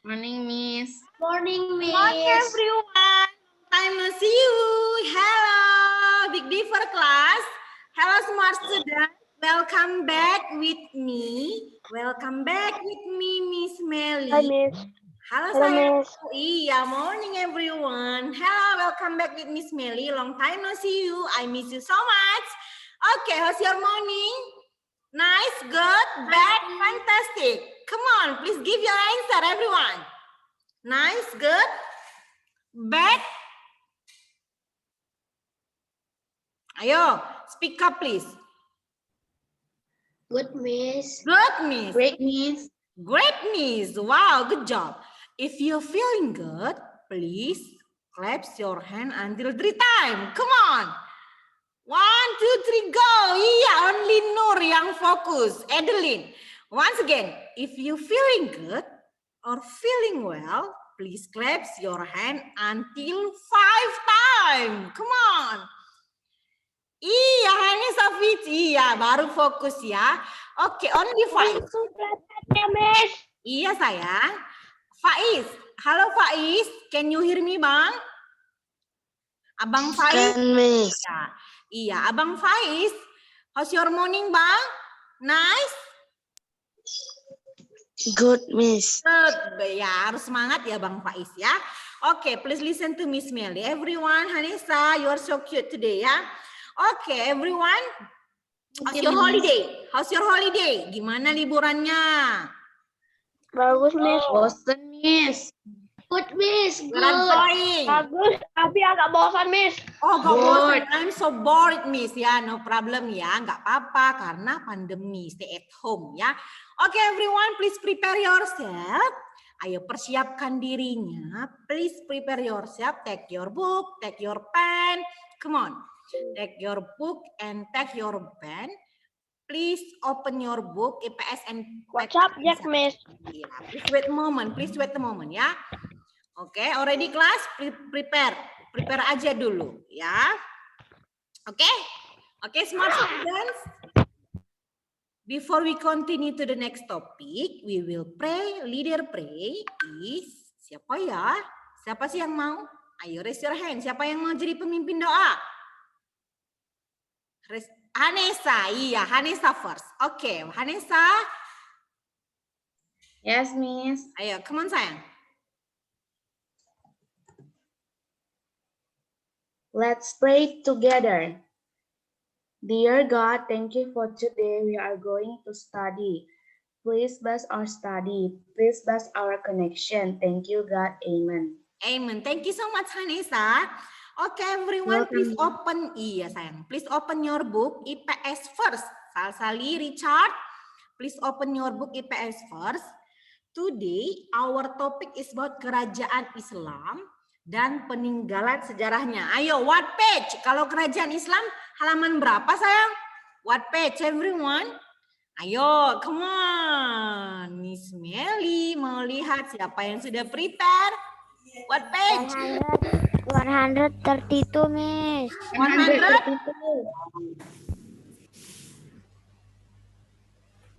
Morning, Miss. Morning, Miss. Morning, everyone. Time to see you. Hello, Big D for class. Hello, smart students. Welcome back with me. Welcome back with me, Miss Melly. Hi, Miss. Halo, Hello, sayang. Miss. Iya, morning everyone. Hello, welcome back with Miss Melly. Long time no see you. I miss you so much. Okay, how's your morning? Nice, good, bad, fantastic. Come on, please give your answer, everyone. Nice, good, bad. Ayo, speak up, please. Good, Miss. Good, Miss. Great, Miss. Great, Miss. Wow, good job. If you're feeling good, please clap your hand until 3 times. Come on. 1, 2, 3, go. Iya, only Nur yang fokus. Adeline. Once again, if you feeling good or feeling well, please clap your hand until 5 times. Come on. Iya, hanya Safit. Iya, baru fokus ya. Oke, only 5. Ya, Miss. Iya, sayang. Faiz. Halo, Faiz. Can you hear me, Bang? Abang Faiz. Can, Miss. Ya. Iya, Abang Faiz. How's your morning, Bang? Nice? Good, Miss. Good. Ya, harus semangat ya, Bang Faiz ya. Oke, please listen to Miss Melly. Everyone, Hanesa, you are so cute today ya. Oke, everyone. How's your holiday? How's your holiday? Gimana liburannya? Bagus, Miss. Bosen, Miss. Good, Miss. Where I'm going? Bagus, tapi agak bosan, Miss. Oh, gak Bored. bosan. I'm so bored, Miss. Ya, no problem ya. Nggak apa-apa karena pandemi. Stay at home ya. Oke, everyone, please prepare yourself. Ayo persiapkan dirinya. Please prepare yourself. Take your book, take your pen. Come on. Take your book and take your pen. Please open your book, IPS and What subject, Miss? Yeah, please wait a moment. Please wait a moment ya. Oke, already class? Prepare. Prepare aja dulu ya. Oke? Oke, smart students. Before we continue to the next topic, we will pray. Leader pray is siapa ya? Siapa sih yang mau? Ayo raise your hand. Siapa yang mau jadi pemimpin doa? Hanesa, iya, Hanesa first. Oke, Hanesa. Yes, Miss. Ayo, come on sayang. Let's pray together. Dear God, thank you for today. We are going to study. Please bless our study. Please bless our connection. Thank you, God. Amen. Amen. Thank you so much, Hanesa. Okay, everyone, please Welcome. open. Iya, sayang. Please open your book IPS first. Salsali, Richard. Please open your book IPS first. Today, our topic is about kerajaan Islam dan peninggalan sejarahnya. Ayo, what page? Kalau kerajaan Islam, halaman berapa, sayang? What page, everyone? Ayo, come on. Miss Melly mau lihat siapa yang sudah prepare. What page? 132, Miss. 100?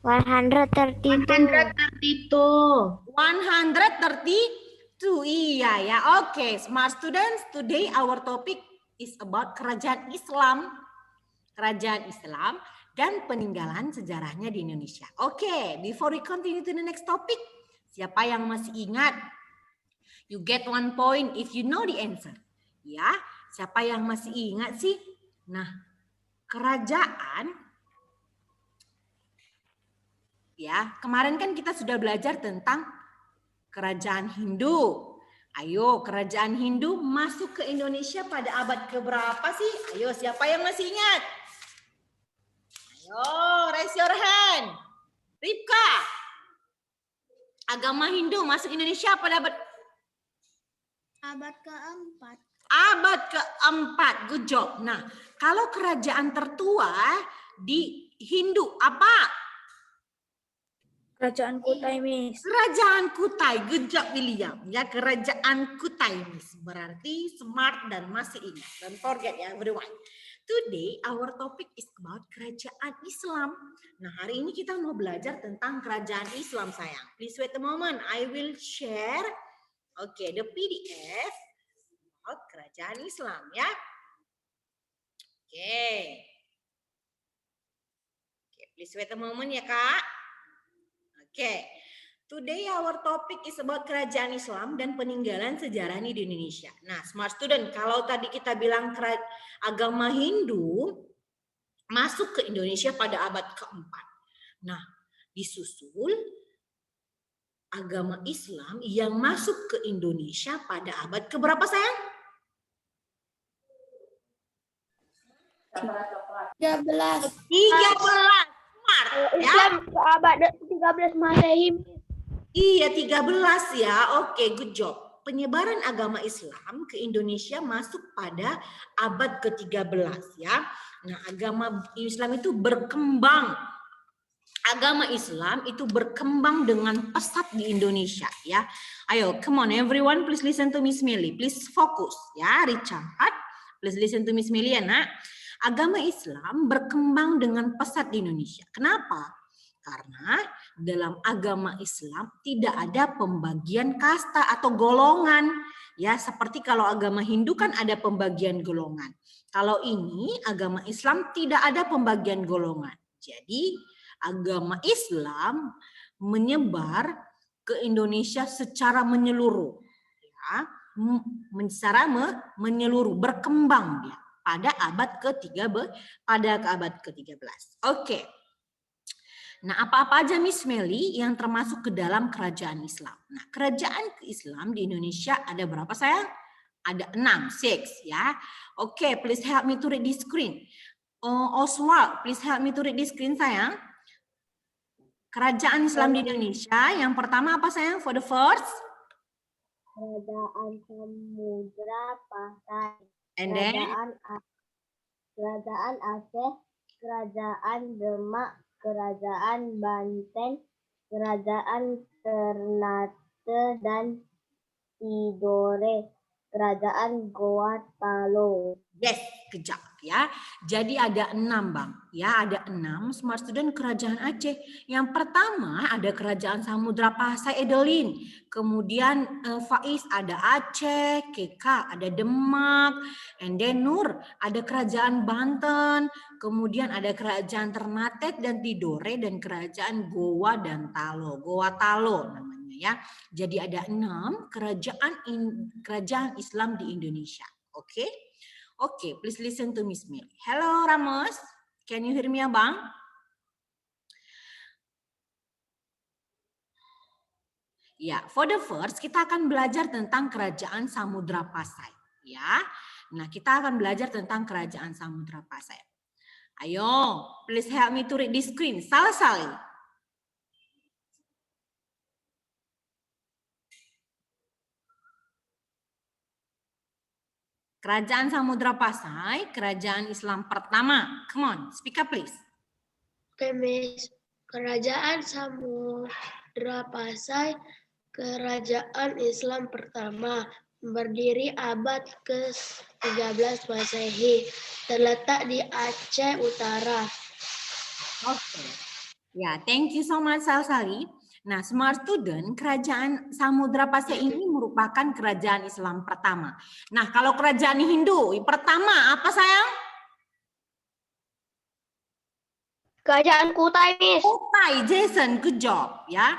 132. 132. Iya ya. Oke, smart students. Today our topic is about kerajaan Islam. Kerajaan Islam dan peninggalan sejarahnya di Indonesia. Oke, before we continue to the next topic, siapa yang masih ingat? You get 1 point if you know the answer. Ya, siapa yang masih ingat sih? Nah, kerajaan, ya, kemarin kan kita sudah belajar tentang kerajaan Hindu. Ayo, kerajaan Hindu masuk ke Indonesia pada abad keberapa sih? Ayo, siapa yang masih ingat? Ayo, raise your hand. Ripka, agama Hindu masuk Indonesia pada Abad keempat. abad keempat. Good job. Nah, kalau kerajaan tertua di Hindu apa? Kerajaan Kutai, Miss. Kerajaan Kutai. Good job, William. Ya, kerajaan Kutai, Miss. Berarti smart dan masih ingat. Don't forget ya, everyone. Today our topic is about kerajaan Islam. Nah, hari ini kita mau belajar tentang kerajaan Islam, sayang. Please wait a moment. I will share the PDF about kerajaan Islam, ya. Please wait a moment ya, Kak. Today our topic is about kerajaan Islam dan peninggalan sejarah di Indonesia. Nah, smart student, kalau tadi kita bilang agama Hindu masuk ke Indonesia pada abad keempat. Nah, disusul agama Islam yang masuk ke Indonesia pada abad keberapa, sayang? 13. 13. Smart, Islam ke abad 13 Masehi. Iya, 13 ya. Oke, good job. Penyebaran agama Islam ke Indonesia masuk pada abad ke-13 ya. Nah, agama Islam itu berkembang. Agama Islam itu berkembang dengan pesat di Indonesia ya. Ayo, come on everyone, please listen to Miss Melly. Please fokus ya, Richard. Please listen to Miss Melly ya, Nak. Agama Islam berkembang dengan pesat di Indonesia. Kenapa? Karena dalam agama Islam tidak ada pembagian kasta atau golongan. Ya, seperti kalau agama Hindu kan ada pembagian golongan. Kalau ini agama Islam tidak ada pembagian golongan. Jadi agama Islam menyebar ke Indonesia secara menyeluruh. Ya, secara menyeluruh, berkembang dia pada abad ke-13. Oke. Nah, apa-apa aja Miss Melly yang termasuk ke dalam kerajaan Islam? Nah, kerajaan Islam di Indonesia ada berapa, sayang? Ada 6 ya. Oke, please help me to read the screen. Oswald, please help me to read the screen, sayang. Kerajaan Islam di Indonesia, yang pertama apa, sayang? For the first? Kerajaan Samudra Pasai. And then? Kerajaan Aceh, Kerajaan Demak, Kerajaan Banten, Kerajaan Ternate dan Tidore, Kerajaan Gorontalo. Yes, kejap ya. Jadi ada 6, Bang. Ya, ada 6 smart student kerajaan Aceh. Yang pertama ada kerajaan Samudra Pasai Edelin. Kemudian Faiz ada Aceh, Keka ada Demak, and then Nur ada kerajaan Banten, kemudian ada kerajaan Ternate dan Tidore dan kerajaan Goa dan Talo. Goa Talo namanya ya. Jadi ada 6 kerajaan Islam di Indonesia. Oke? Oke, please listen to Miss Melly. Hello Ramos, can you hear me, Abang? Ya, for the first kita akan belajar tentang kerajaan Samudra Pasai. Ya, nah kita akan belajar tentang kerajaan Samudra Pasai. Ayo, please help me to read the screen. Sali. Kerajaan Samudra Pasai, kerajaan Islam pertama. Come on, speak up please. Oke, Miss. Kerajaan Samudra Pasai, kerajaan Islam pertama, berdiri abad ke-13 Masehi, terletak di Aceh Utara. Oke. Ya, thank you so much Sali. Nah, smart student, kerajaan Samudra Pasai ini merupakan kerajaan Islam pertama. Nah, kalau kerajaan Hindu pertama apa, sayang? Kerajaan Kutai, Miss. Kutai, Jason, good job ya.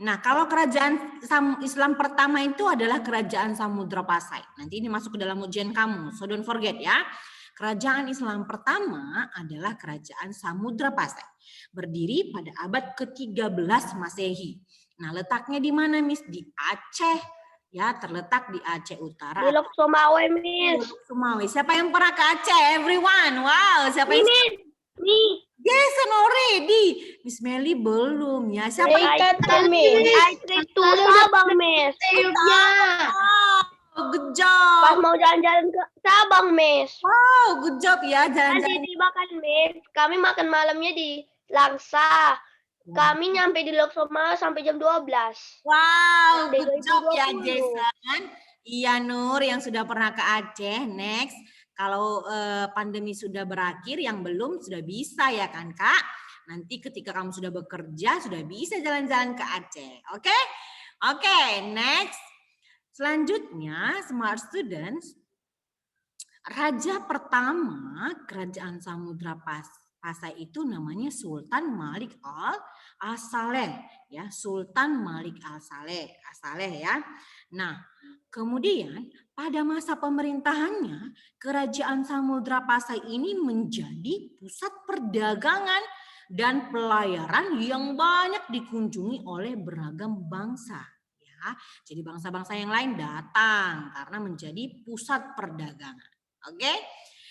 Nah, kalau kerajaan Islam pertama itu adalah kerajaan Samudra Pasai. Nanti ini masuk ke dalam ujian kamu, so don't forget ya. Kerajaan Islam pertama adalah kerajaan Samudra Pasai. Berdiri pada abad ke-13 Masehi. Nah, letaknya di mana, Miss? Di Aceh. Ya, terletak di Aceh Utara. Di Lok Sumawe, Miss. Lok Sumawe. Siapa yang pernah ke Aceh? Everyone. Wow, siapa yang... Miss. Jason already. Miss Melly belum ya. Siapa yang... I trip to Sabang, Miss. Oh, good job. Pas mau jalan-jalan ke Sabang, Miss. Wow, good job ya jalan-jalan. Nanti dimakan, Miss. Kami makan malamnya di Langsa. Kami nyampe di Lok Sumawe sampai jam 12. Wow, good job ya 2020. Jason. Iya Nur yang sudah pernah ke Aceh. Next, Kalau pandemi sudah berakhir, yang belum sudah bisa ya kan Kak? Nanti ketika kamu sudah bekerja, sudah bisa jalan-jalan ke Aceh. Oke? Oke, next. Selanjutnya, smart students. Raja pertama kerajaan Samudra Pasai itu namanya Sultan Malik Al-Saleh, ya, Sultan Malik Al-Saleh ya. Nah, kemudian pada masa pemerintahannya kerajaan Samudra Pasai ini menjadi pusat perdagangan dan pelayaran yang banyak dikunjungi oleh beragam bangsa. Ya, jadi bangsa-bangsa yang lain datang karena menjadi pusat perdagangan. Oke,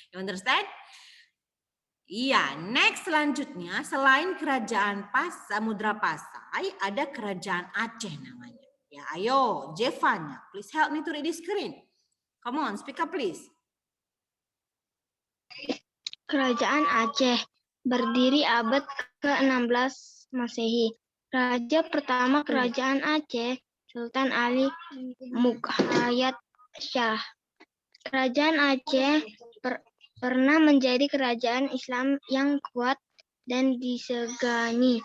you understand? Iya, next selanjutnya selain kerajaan Samudra Pasai ada kerajaan Aceh namanya. Ya, ayo Jevanya, please help me to read the screen. Come on, speak up please. Kerajaan Aceh berdiri abad ke-16 Masehi. Raja pertama kerajaan Aceh, Sultan Ali Mukhayat Shah. Kerajaan Aceh pernah menjadi kerajaan Islam yang kuat dan disegani.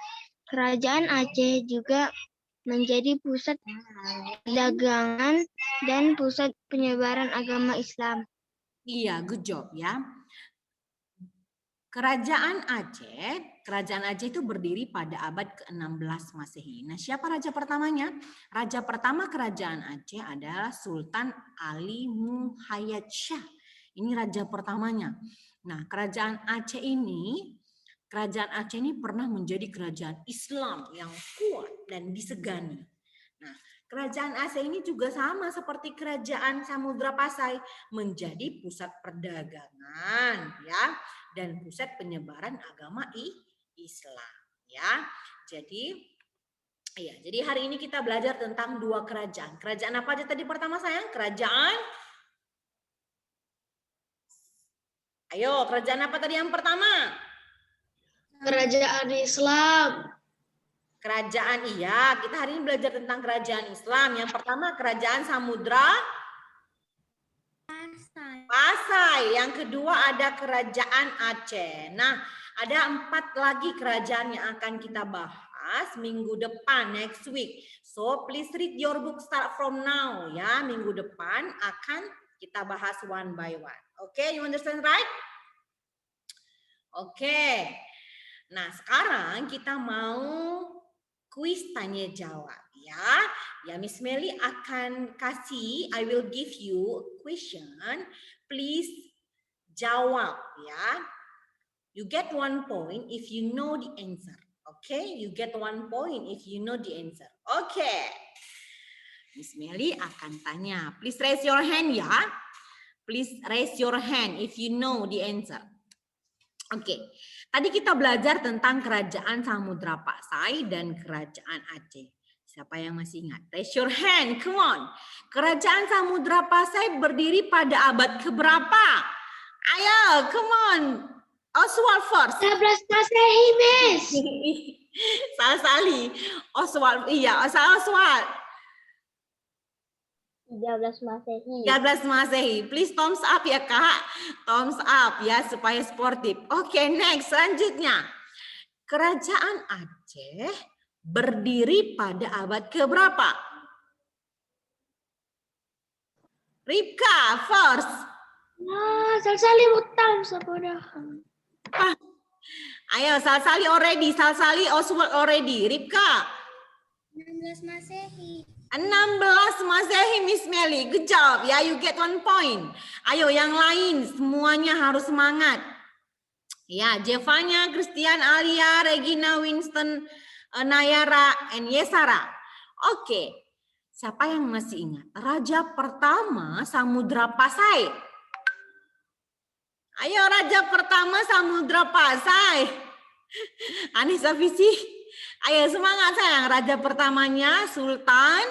Kerajaan Aceh juga menjadi pusat dagangan dan pusat penyebaran agama Islam. Iya, good job ya. Kerajaan Aceh itu berdiri pada abad ke-16 Masehi. Nah, siapa raja pertamanya? Raja pertama kerajaan Aceh adalah Sultan Ali Mukhayat Shah. Ini raja pertamanya. Nah, kerajaan Aceh ini pernah menjadi kerajaan Islam yang kuat dan disegani. Nah, kerajaan Aceh ini juga sama seperti kerajaan Samudra Pasai, menjadi pusat perdagangan ya dan pusat penyebaran agama Islam ya. Jadi hari ini kita belajar tentang dua kerajaan. Kerajaan apa aja tadi pertama sayang? Kerajaan apa tadi yang pertama? Kerajaan Islam. Kerajaan, iya. Kita hari ini belajar tentang kerajaan Islam. Yang pertama kerajaan Samudra Pasai. Yang kedua ada kerajaan Aceh. Nah, ada 4 lagi kerajaan yang akan kita bahas minggu depan, next week. So, please read your book start from now ya. Minggu depan akan kita bahas one by one. Okay, you understand right? Oke. Nah, sekarang kita mau kuis tanya jawab ya. Ya, Miss Meli akan kasih, I will give you question. Please jawab ya. You get 1 point if you know the answer. Okay, you get 1 point if you know the answer. Okay. Miss Meli akan tanya. Please raise your hand ya. Please raise your hand if you know the answer. Oke, tadi kita belajar tentang kerajaan Samudra Pasai dan kerajaan Aceh. Siapa yang masih ingat? Raise your hand, come on. Kerajaan Samudra Pasai berdiri pada abad keberapa? Ayo, come on. Oswald first. 11 Masehi, Miss. Salsali. Oswald, iya, Oswald. 13 Masehi. 13 Masehi. Please thumbs up ya Kak. Thumbs up ya supaya sportif. Oke, next selanjutnya. Kerajaan Aceh berdiri pada abad keberapa? Ripka first. Nah, Salsali utang sabodah. Ayo Salsali already, Salsali Oswald already. Ripka. 16 Masehi. 16 Masehi Miss Meli. Good job. Ya, you get 1 point. Ayo yang lain semuanya harus semangat. Ya, Jevanya, Christian, Alia, Regina, Winston, Nayara, and Yesara. Oke. Siapa yang masih ingat? Raja pertama Samudra Pasai. Ayo raja pertama Samudra Pasai. Anissa Visi. Ayo semangat sayang. Raja pertamanya Sultan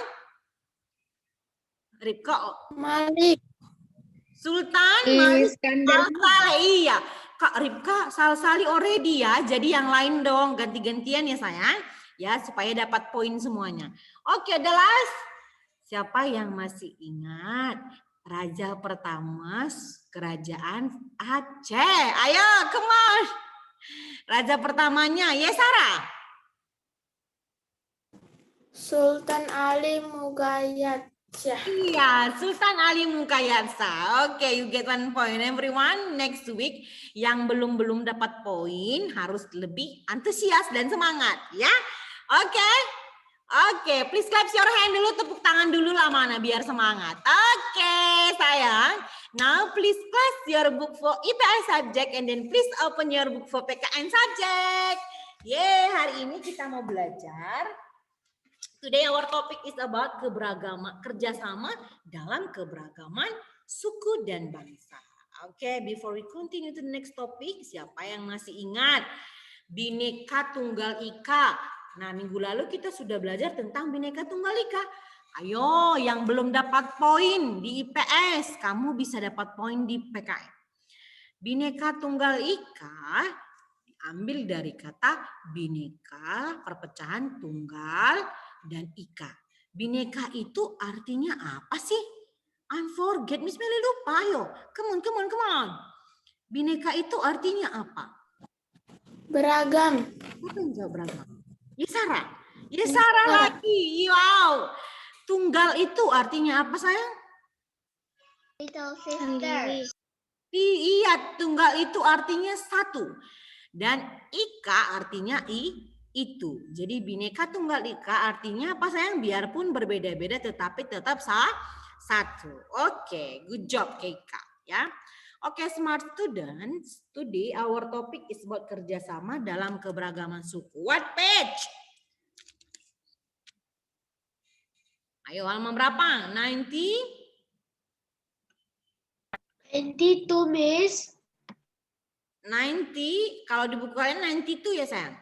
Ripka Malik. Sultan Malik Al-Saleh. Iya. Kak Ripka Salsali already ya. Jadi yang lain dong ganti-gantian ya sayang. Ya supaya dapat poin semuanya. Oke, the last. Siapa yang masih ingat? Raja pertama kerajaan Aceh. Ayo, come on. Raja pertamanya, yes Sarah. Sultan Ali Mughayat Shah. Iya, Sultan Ali Mughayat Shah. Oke, you get 1 point everyone. Next week yang belum dapat poin harus lebih antusias dan semangat, ya. Oke. Oke, please clap your hand dulu, tepuk tangan dulu lah mana biar semangat. Oke, sayang. Now please close your book for IPS subject and then please open your book for PKN subject. Yeay, hari ini kita mau belajar. Today our topic is about keberagaman, kerjasama dalam keberagaman suku dan bangsa. Oke, before we continue to the next topic, siapa yang masih ingat Bhinneka Tunggal Ika? Nah, minggu lalu kita sudah belajar tentang Bhinneka Tunggal Ika. Ayo, yang belum dapat poin di IPS, kamu bisa dapat poin di PKN. Bhinneka Tunggal Ika diambil dari kata Bhinneka, perpecahan tunggal, dan Ika. Bhinneka itu artinya apa sih? Unforget, Miss Meli lupa. Ayo, come on. Bhinneka itu artinya apa? Beragam. Apa yang jawab beragam? Yesara. Yesara lagi. Wow. Tunggal itu artinya apa sayang? Little sister. Iya, tunggal itu artinya satu. Dan Ika artinya itu. Jadi Bhinneka Tunggal Ika artinya apa sayang? Biarpun berbeda-beda tetapi tetap satu. Oke, good job Keika ya. Oke, smart students, today our topic is about kerjasama dalam keberagaman suku. What page? Ayo, halaman berapa? 22, Miss. 90, kalau di buku kalian 92 ya sayang?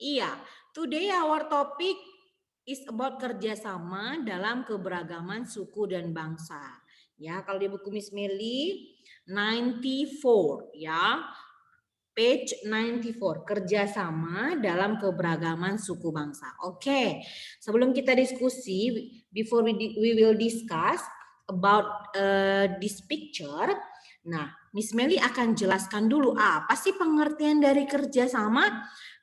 Iya, today our topic is about kerjasama dalam keberagaman suku dan bangsa. Ya, kalau di buku Miss Meli 94 ya. Page 94, kerjasama dalam keberagaman suku bangsa. Oke, sebelum kita diskusi, before we will discuss about this picture. Nah, Miss Meli akan jelaskan dulu apa sih pengertian dari kerjasama.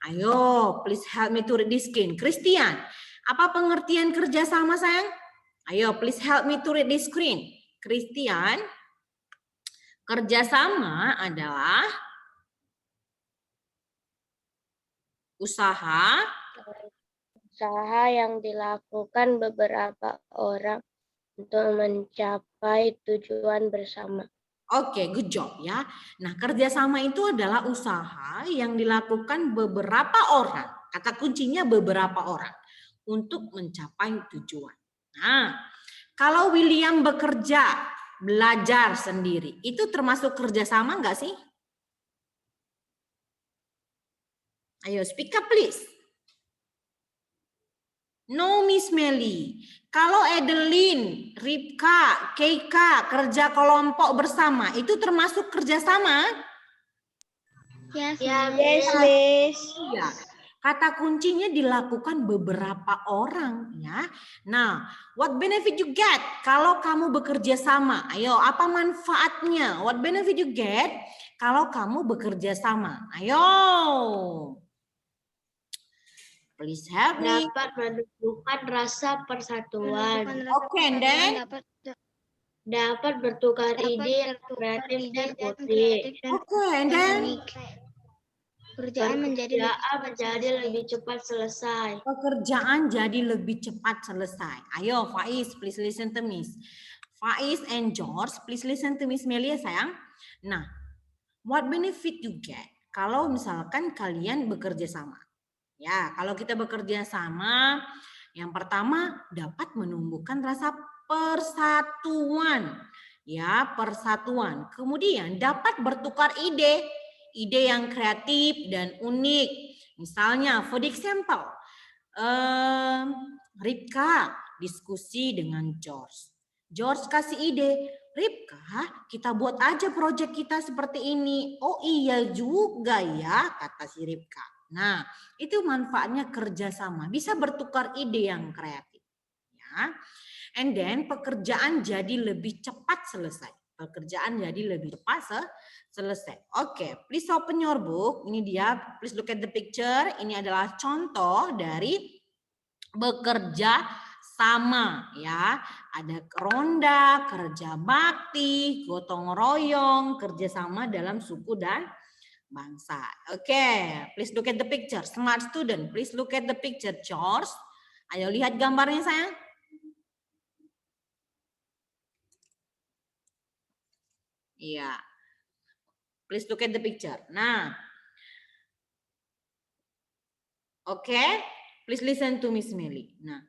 Ayo, please help me to read this screen. Christian, apa pengertian kerjasama sayang? Ayo, please help me to read this screen. Christian, kerjasama adalah usaha Yang dilakukan beberapa orang untuk mencapai tujuan bersama. Oke, good job ya. Nah, kerjasama itu adalah usaha yang dilakukan beberapa orang. Kata kuncinya beberapa orang untuk mencapai tujuan. Nah, kalau William bekerja, belajar sendiri, itu termasuk kerjasama nggak sih? Ayo, speak up please. No, Miss Meli. Kalau Edeline, Ripka, Keika kerja kelompok bersama, itu termasuk kerjasama? Yes, Yes, Miss. Iya. Kata kuncinya dilakukan beberapa orang, ya. Nah, what benefit you get kalau kamu bekerja sama? Ayo, apa manfaatnya? What benefit you get kalau kamu bekerja sama? Ayo. Please help me. Dapat menumbuhkan rasa persatuan. Oke, and then Dapat bertukar ide kreatif dan unik. oke, and then Pekerjaan menjadi lebih cepat selesai. pekerjaan jadi lebih cepat selesai. Ayo, Faiz, please listen to Miss. Faiz and George, please listen to Miss Melia, sayang. Nah, what benefit you get kalau misalkan kalian bekerja sama? Ya, kalau kita bekerja sama, yang pertama dapat menumbuhkan rasa persatuan. Ya, persatuan. Kemudian dapat bertukar ide yang kreatif dan unik. Misalnya, for example, Ripka diskusi dengan George. George kasih ide, Ripka, kita buat aja proyek kita seperti ini. Oh iya juga ya, kata si Ripka. Nah, itu manfaatnya kerjasama. Bisa bertukar ide yang kreatif. Ya. ya. And then pekerjaan jadi lebih cepat selesai. Pekerjaan jadi lebih cepat selesai. Oke, please open your book. Ini dia, please look at the picture. Ini adalah contoh dari bekerja sama ya. Ada ronda, kerja bakti, gotong royong, kerjasama dalam suku dan bangsa. Oke, please look at the picture. Smart student, please look at the picture. George, ayo lihat gambarnya sayang. Iya. Please look at the picture. Nah. Oke, please listen to Miss Meli. Nah,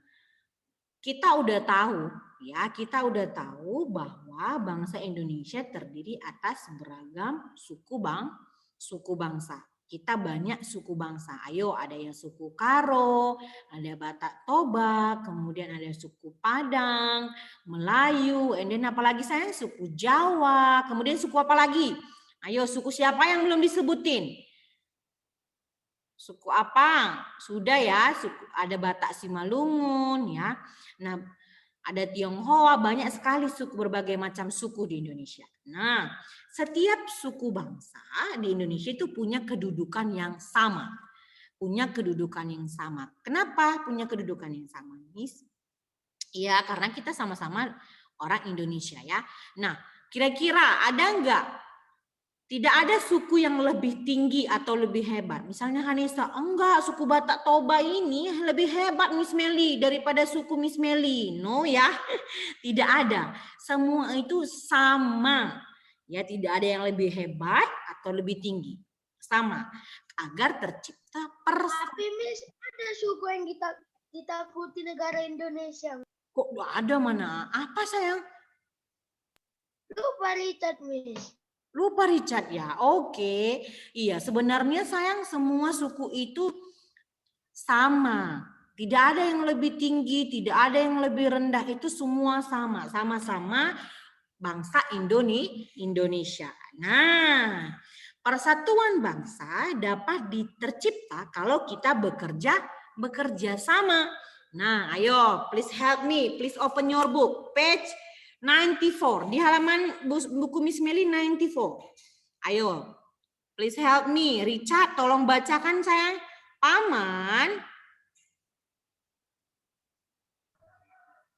kita udah tahu ya, kita udah tahu bahwa bangsa Indonesia terdiri atas beragam suku bangsa. Kita banyak suku bangsa. Ayo, ada yang suku Karo, ada Batak Toba, kemudian ada suku Padang, Melayu, and then apalagi sayang suku Jawa, kemudian suku apa lagi? Ayo, suku siapa yang belum disebutin? Suku apa? Sudah ya, suku ada Batak Simalungun ya. Nah, ada Tionghoa, banyak sekali suku, berbagai macam suku di Indonesia. Nah, setiap suku bangsa di Indonesia itu punya kedudukan yang sama. Punya kedudukan yang sama. Kenapa punya kedudukan yang sama, Miss? Ya, karena kita sama-sama orang Indonesia ya. Nah, kira-kira ada enggak? Tidak ada suku yang lebih tinggi atau lebih hebat. Misalnya Hanesa, enggak, suku Batak Toba ini lebih hebat Miss Meli daripada suku Miss Meli. No ya, tidak ada. Semua itu sama. Ya, tidak ada yang lebih hebat atau lebih tinggi. Sama. Agar tercipta Tapi Miss, ada suku yang ditakuti negara Indonesia. Kok enggak ada mana? Apa sayang? Lupa Richard, Miss. Lupa Richard ya, oke. Iya, sebenarnya sayang semua suku itu sama. Tidak ada yang lebih tinggi, tidak ada yang lebih rendah. Itu semua sama. Sama-sama bangsa Indonesia. Nah, persatuan bangsa dapat tercipta kalau kita bekerja sama. Nah, ayo, please help me. Please open your book. Page 94 di halaman buku Miss Meli 94. Ayo, please help me. Richard, tolong bacakan sayang.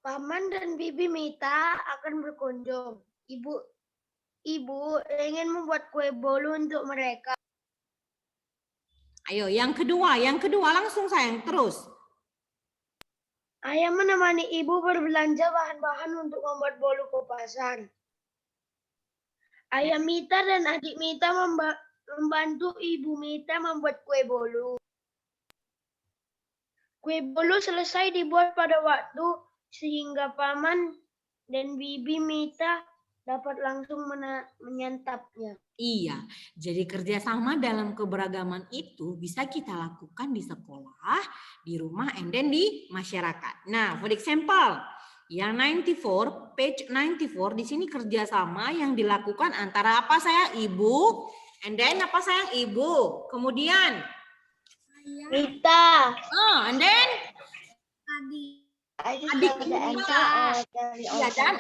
Paman dan Bibi Mita akan berkunjung. Ibu ingin membuat kue bolu untuk mereka. Ayo, yang kedua langsung sayang terus. Ayah menemani ibu berbelanja bahan-bahan untuk membuat bolu ke pasar. Ayah Mita dan adik Mita membantu ibu Mita membuat kue bolu. Kue bolu selesai dibuat pada waktu sehingga paman dan bibi Mita dapat langsung menyantapnya. Iya, jadi kerjasama dalam keberagaman itu bisa kita lakukan di sekolah, di rumah, and then di masyarakat. Nah, for example, yang 94, page 94, di sini kerjasama yang dilakukan antara apa sayang? Ibu, and then apa sayang? Ibu, kemudian? Mita. And then? Adik ya, dan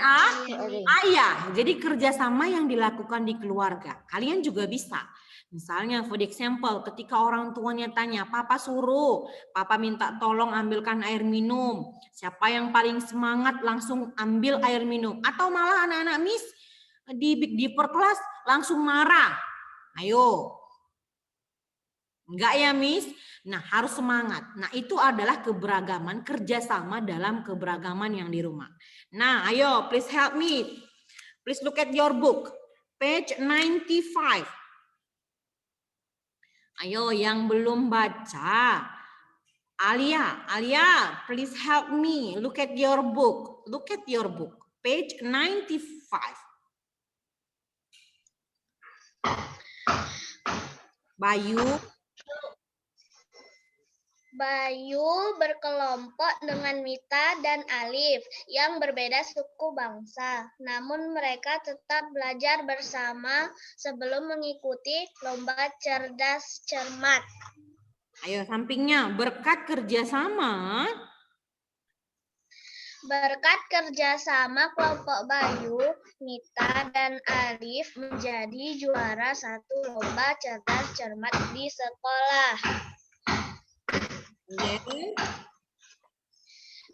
ayah. Jadi kerjasama yang dilakukan di keluarga. Kalian juga bisa. Misalnya, for example, ketika orang tuanya tanya, Papa suruh, Papa minta tolong ambilkan air minum. Siapa yang paling semangat langsung ambil air minum. Atau malah anak-anak Miss di perkelas langsung marah. Ayo. Enggak ya Miss? Nah harus semangat. Nah itu adalah keberagaman, kerjasama dalam keberagaman yang di rumah. Nah ayo please help me. Please look at your book. Page 95. Ayo yang belum baca. Alia, please help me. Look at your book. Look at your book. Page 95. Bayu berkelompok dengan Mita dan Alif yang berbeda suku bangsa. Namun mereka tetap belajar bersama sebelum mengikuti lomba cerdas cermat. Ayo sampingnya, berkat kerjasama. Berkat kerjasama kelompok Bayu, Mita, dan Alif menjadi juara satu lomba cerdas cermat di sekolah.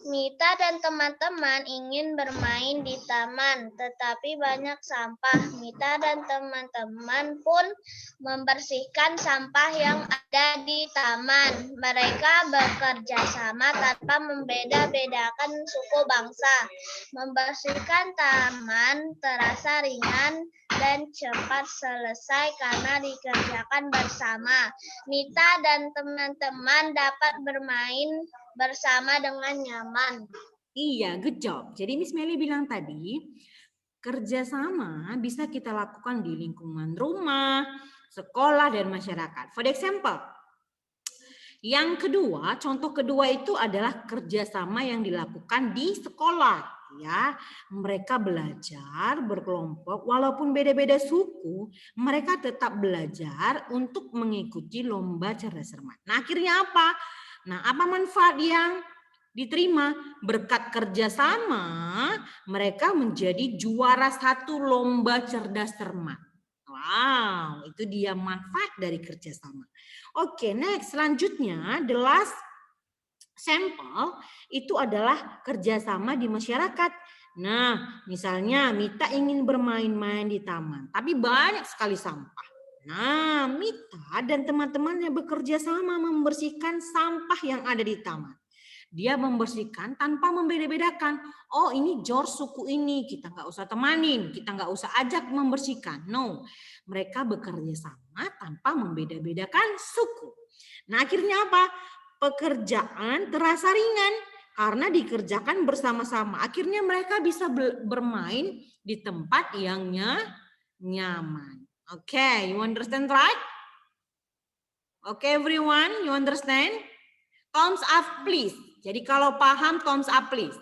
Mita dan teman-teman ingin bermain di taman, tetapi banyak sampah. Mita dan teman-teman pun membersihkan sampah yang ada di taman. Mereka bekerja sama tanpa membeda-bedakan suku bangsa. Membersihkan taman terasa ringan dan cepat selesai karena dikerjakan bersama. Mita dan teman-teman dapat bermain bersama dengan nyaman. Iya, good job. Jadi Miss Melly bilang tadi, kerjasama bisa kita lakukan di lingkungan rumah, sekolah, dan masyarakat. For example, yang kedua, contoh kedua itu adalah kerjasama yang dilakukan di sekolah. Ya, mereka belajar berkelompok, walaupun beda-beda suku, mereka tetap belajar untuk mengikuti lomba cerdas cermat. Nah, akhirnya apa? Nah, apa manfaat yang diterima? Berkat kerjasama, mereka menjadi juara satu lomba cerdas cermat. Wow, itu dia manfaat dari kerjasama. Oke, next. Selanjutnya, the last sampel itu adalah kerjasama di masyarakat. Nah, misalnya Mita ingin bermain-main di taman, tapi banyak sekali sampah. Nah, Mita dan teman-temannya bekerja sama membersihkan sampah yang ada di taman. Dia membersihkan tanpa membeda-bedakan. Oh, ini George suku ini, kita nggak usah temanin, kita nggak usah ajak membersihkan. No, mereka bekerja sama tanpa membeda-bedakan suku. Nah, akhirnya apa? Pekerjaan terasa ringan karena dikerjakan bersama-sama. Akhirnya mereka bisa bermain di tempat yang nyaman. Okay, you understand, right? Okay, everyone, you understand? Thumbs up, please. Jadi kalau paham, thumbs up, please.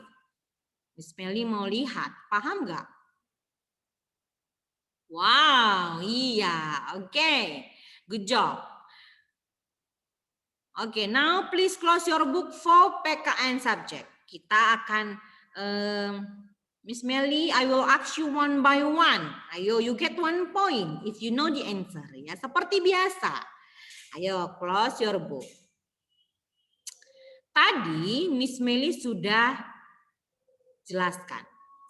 Miss Melly mau lihat, paham nggak? Wow, iya, okay, good job. Okay, now please close your book for PKN subject. Kita akan, Miss Melly, I will ask you one by one. Ayo, you get 1 point if you know the answer. Ya, seperti biasa. Ayo, close your book. Tadi Miss Melly sudah jelaskan.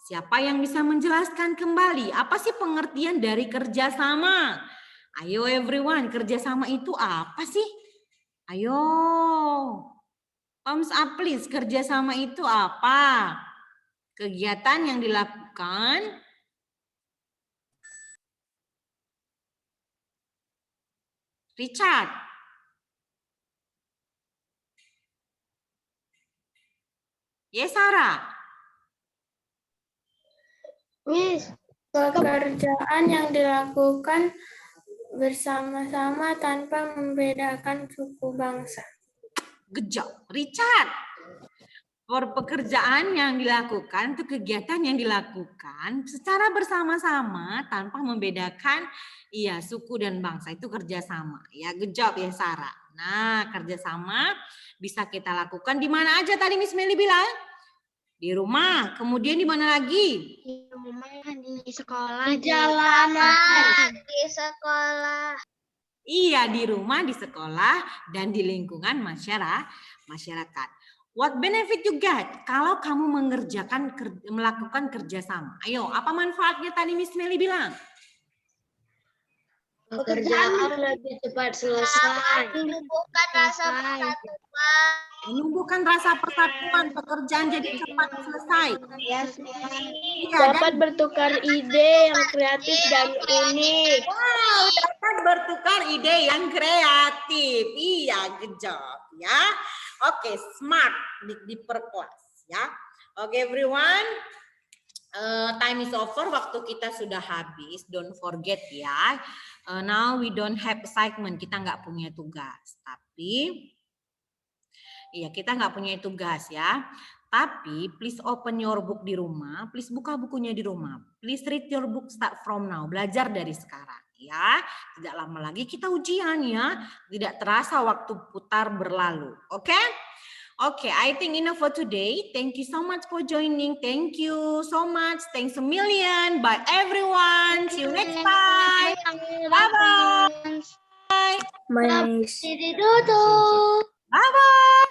Siapa yang bisa menjelaskan kembali? Apa sih pengertian dari kerjasama? Ayo everyone, kerjasama itu apa sih? Ayo, thumbs up please. Kerjasama itu apa? Kegiatan yang dilakukan Richard. Yes, Sarah. Miss, pekerjaan yang dilakukan bersama-sama tanpa membedakan suku bangsa. Good job. Richard. Pekerjaan yang dilakukan itu kegiatan yang dilakukan secara bersama-sama tanpa membedakan suku dan bangsa, itu kerjasama. Ya, good job ya Sarah. Nah, kerjasama bisa kita lakukan di mana aja tadi Miss Melly bilang? Di rumah, kemudian di mana lagi? Di rumah, di sekolah, Di jalanan, di sekolah. Iya, di rumah, di sekolah, dan di lingkungan masyarakat. What benefit you get kalau kamu melakukan kerjasama? Ayo, apa manfaatnya tadi Miss Melly bilang? Pekerjaan lebih cepat selesai. Menumbuhkan rasa persatuan. Menumbuhkan rasa persatuan, pekerjaan jadi cepat selesai. Iya, dapat bertukar ide yang kreatif dan unik. Wow, dapat bertukar ide yang kreatif. Iya, good job ya. Oke, smart diperkelas ya. Oke, everyone. Time is over, waktu kita sudah habis. Don't forget ya. Now we don't have assignment, kita nggak punya tugas. Tapi, kita nggak punya tugas ya. Tapi, please open your book di rumah. Please buka bukunya di rumah. Please read your book start from now. Belajar dari sekarang ya. Tidak lama lagi kita ujian ya. Tidak terasa waktu putar berlalu. Oke? Okay, I think enough for today. Thank you so much for joining. Thank you so much. Thanks a million. Bye everyone. See you next time. Bye-bye. Miss. Didi tutup. Bye-bye.